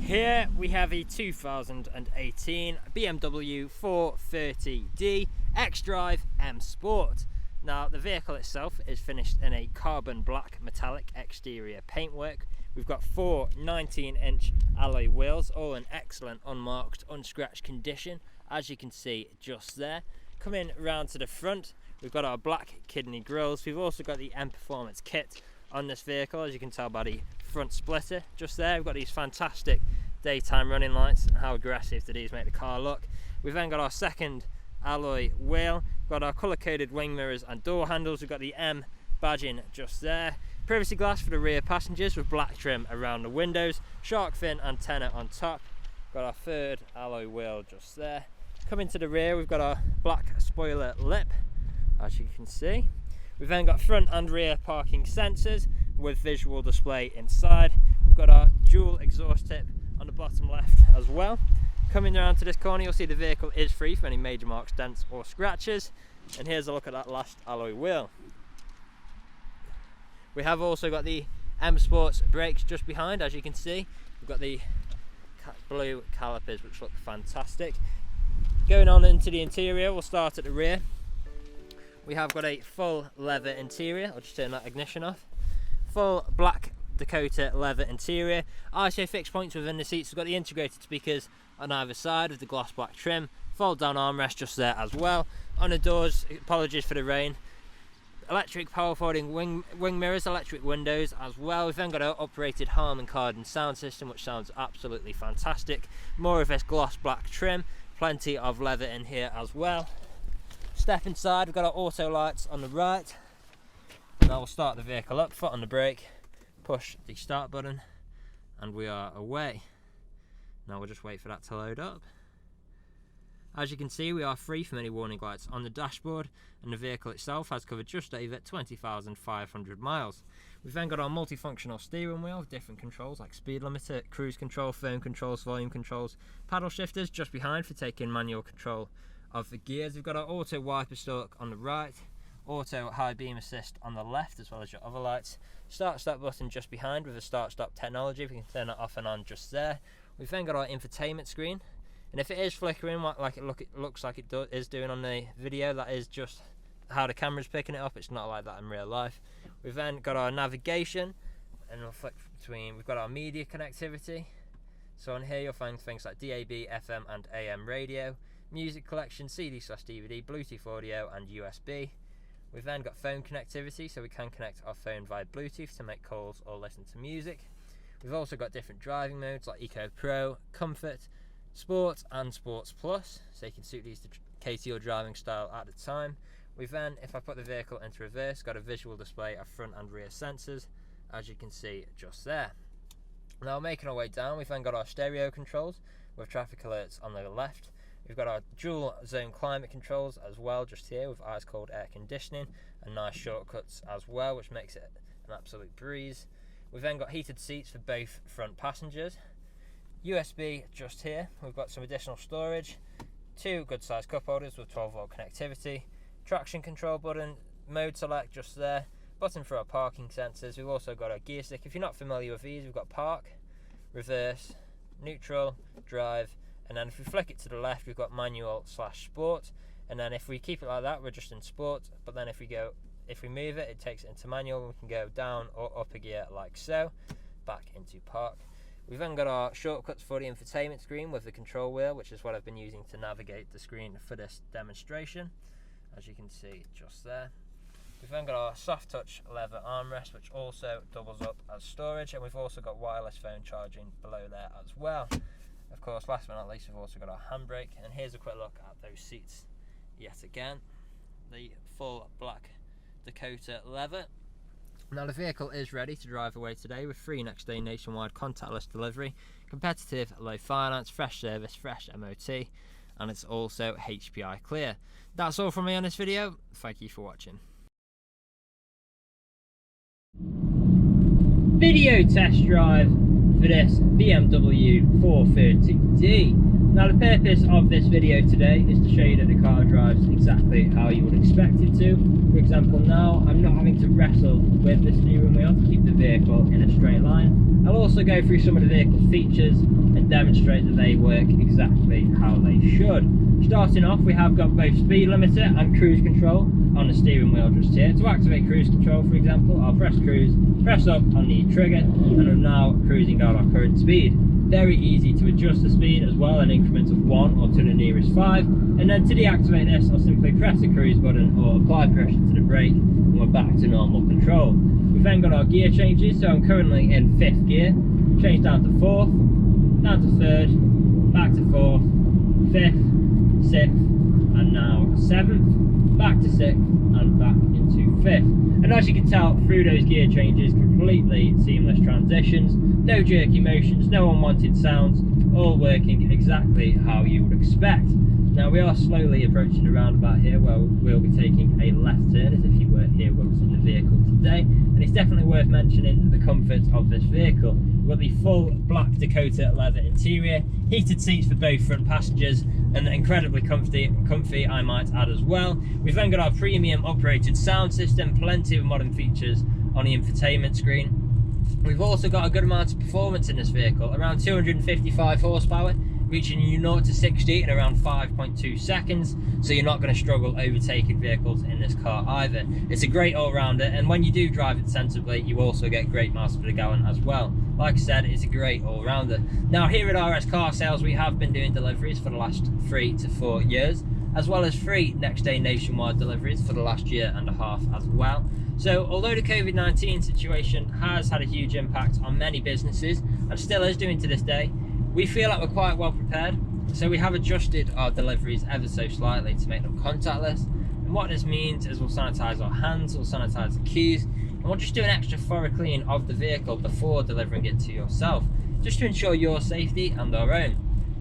Here we have a 2018 BMW 430d XDRIVE M Sport. Now the vehicle itself is finished in a carbon black metallic exterior paintwork. We've got four 19-inch alloy wheels, all in excellent, unmarked, unscratched condition, as you can see just there. Coming round to the front, we've got our black kidney grills. We've also got the M Performance kit on this vehicle, as you can tell by the front splitter just there. We've got these fantastic daytime running lights, and how aggressive do these make the car look. We've then got our second alloy wheel, got our colour coded wing mirrors and door handles. We've got the M badging just there, privacy glass for the rear passengers with black trim around the windows, shark fin antenna on top. Got our third alloy wheel just there. Coming to the rear, we've got our black spoiler lip, as you can see. We've then got front and rear parking sensors with visual display inside. We've got our dual exhaust tip on the bottom left as well. Coming around to this corner, you'll see the vehicle is free from any major marks, dents or scratches. And here's a look at that last alloy wheel. We have also got the M Sports brakes just behind, as you can see. We've got the blue calipers, which look fantastic. Going on into the interior, we'll start at the rear. We have got a full leather interior. I'll just turn that ignition off. Full black Dakota leather interior. ISO fixed points within the seats. We've got the integrated speakers on either side with the gloss black trim. Fold down armrest just there as well. On the doors, apologies for the rain, electric power folding wing mirrors, electric windows as well. We've then got our uprated Harman Kardon sound system, which sounds absolutely fantastic. More of this gloss black trim, plenty of leather in here as well. Step inside, we've got our auto lights on the right. Now we'll start the vehicle up, foot on the brake, push the start button, and we are away. Now we'll just wait for that to load up. As you can see, we are free from any warning lights on the dashboard, and the vehicle itself has covered just over 20,500 miles. We've then got our multifunctional steering wheel with different controls like speed limiter, cruise control, phone controls, volume controls, paddle shifters just behind for taking manual control of the gears. We've got our auto wiper stalk on the right, auto high beam assist on the left, as well as your other lights. Start stop button just behind with a start stop technology. We can turn it off and on just there. We've then got our infotainment screen, and if it is flickering like it looks like it is doing on the video, that is just how the camera's picking it up. It's not like that in real life. We've then got our navigation, and we'll flick between. We've got our media connectivity. So on here you'll find things like DAB, FM and AM radio, music collection, CD/DVD, Bluetooth audio and USB. We've then got phone connectivity, so we can connect our phone via Bluetooth to make calls or listen to music. We've also got different driving modes like Eco Pro, Comfort, Sport and Sports Plus, so you can suit these to cater your driving style at the time. We've then, if I put the vehicle into reverse, got a visual display of front and rear sensors, as you can see just there. Now making our way down, we've then got our stereo controls with traffic alerts on the left. We've got our dual zone climate controls as well just here with ice cold air conditioning and nice shortcuts as well, which makes it an absolute breeze. We've then got heated seats for both front passengers. USB just here. We've got some additional storage, two good sized cup holders with 12-volt connectivity, traction control button, mode select just there, button for our parking sensors. We've also got our gear stick. If you're not familiar with these, we've got park, reverse, neutral, drive, and then if we flick it to the left, we've got manual/sport, and then if we keep it like that, we're just in sport. But then if we move it, it takes it into manual, and we can go down or up a gear like so, back into park. We've then got our shortcuts for the infotainment screen with the control wheel, which is what I've been using to navigate the screen for this demonstration, as you can see just there. We've then got our soft touch leather armrest, which also doubles up as storage, and we've also got wireless phone charging below there as well. Of course, last but not least, we've also got our handbrake, and here's a quick look at those seats yet again. The full black Dakota leather. Now the vehicle is ready to drive away today with free next day nationwide contactless delivery, competitive low finance, fresh service, fresh MOT, and it's also HPI clear. That's all from me on this video. Thank you for watching. Video test drive for this BMW 430d. Now the purpose of this video today is to show you that the car drives exactly how you would expect it to. For example, now I'm not having to wrestle with the steering wheel to keep the vehicle in a straight line. I'll also go through some of the vehicle's features and demonstrate that they work exactly how they should. Starting off, we have got both speed limiter and cruise control on the steering wheel just here. To activate cruise control, for example, I'll press cruise, press up on the trigger, and I'm now cruising at our current speed. Very easy to adjust the speed as well, in increments of 1 or to the nearest 5. And then to deactivate this, I'll simply press the cruise button or apply pressure to the brake, and we're back to normal control. We've then got our gear changes, so I'm currently in 5th gear, change down to 4th, down to 3rd, back to 4th, 5th, 6th, and now 7th, back to 6th, and back into 5th. And as you can tell through those gear changes, completely seamless transitions, no jerky motions, no unwanted sounds, all working exactly how you would expect. Now we are slowly approaching the roundabout here where we'll be taking a left turn as if you were here with us in the vehicle today, and it's definitely worth mentioning the comfort of this vehicle. We've got the full black Dakota leather interior, heated seats for both front passengers, and incredibly comfy I might add as well. We've then got our premium uprated sound system, plenty of modern features on the infotainment screen. We've also got a good amount of performance in this vehicle, around 255 horsepower, reaching you 0 to 60 in around 5.2 seconds, so you're not going to struggle overtaking vehicles in this car either. It's a great all-rounder, and when you do drive it sensibly, you also get great miles per gallon as well. Like I said, it's a great all-rounder. Now here at RS Car Sales, we have been doing deliveries for the last 3 to 4 years, as well as free next day nationwide deliveries for the last 1.5 years as well. So although the COVID-19 situation has had a huge impact on many businesses, and still is doing to this day, we feel like we're quite well prepared. So we have adjusted our deliveries ever so slightly to make them contactless. And what this means is we'll sanitize our hands, we'll sanitize the keys, and we'll just do an extra thorough clean of the vehicle before delivering it to yourself, just to ensure your safety and our own.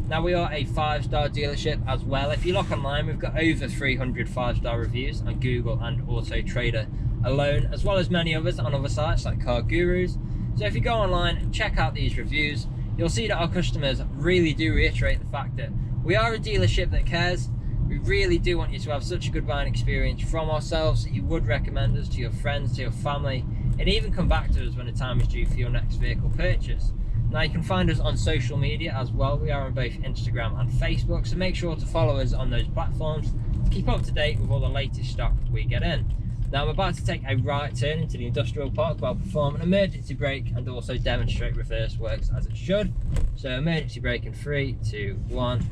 Now we are a 5-star dealership as well. If you look online, we've got over 300 5-star reviews on Google and Autotrader alone, as well as many others on other sites like Car Gurus. So if you go online and check out these reviews, you'll see that our customers really do reiterate the fact that we are a dealership that cares. We really do want you to have such a good buying experience from ourselves that you would recommend us to your friends, to your family, and even come back to us when the time is due for your next vehicle purchase. Now you can find us on social media as well. We are on both Instagram and Facebook, so make sure to follow us on those platforms to keep up to date with all the latest stock we get in. Now I'm about to take a right turn into the industrial park where I'll perform an emergency brake and also demonstrate reverse works as it should. So emergency brake in 3, 2, 1.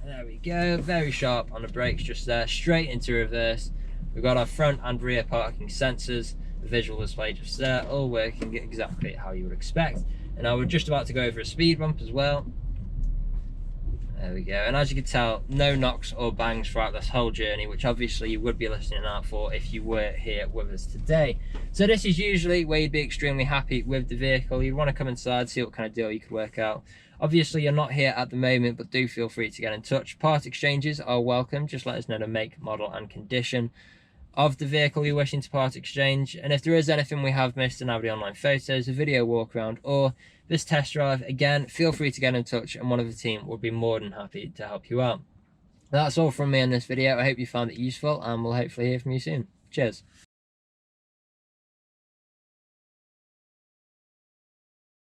There we go, very sharp on the brakes just there, straight into reverse. We've got our front and rear parking sensors, the visual display just there, all working exactly how you would expect. And now we're just about to go over a speed bump as well. There we go, and as you can tell, no knocks or bangs throughout this whole journey, which obviously you would be listening out for if you were here with us today. So this is usually where you'd be extremely happy with the vehicle. You'd want to come inside, see what kind of deal you could work out. Obviously you're not here at the moment, but do feel free to get in touch. Part exchanges are welcome. Just let us know the make, model and condition of the vehicle you're wishing to part exchange, and if there is anything we have missed in the online photos, a video walk around, or this test drive, again, feel free to get in touch and one of the team will be more than happy to help you out. That's all from me in this video. I hope you found it useful, and we'll hopefully hear from you soon. Cheers.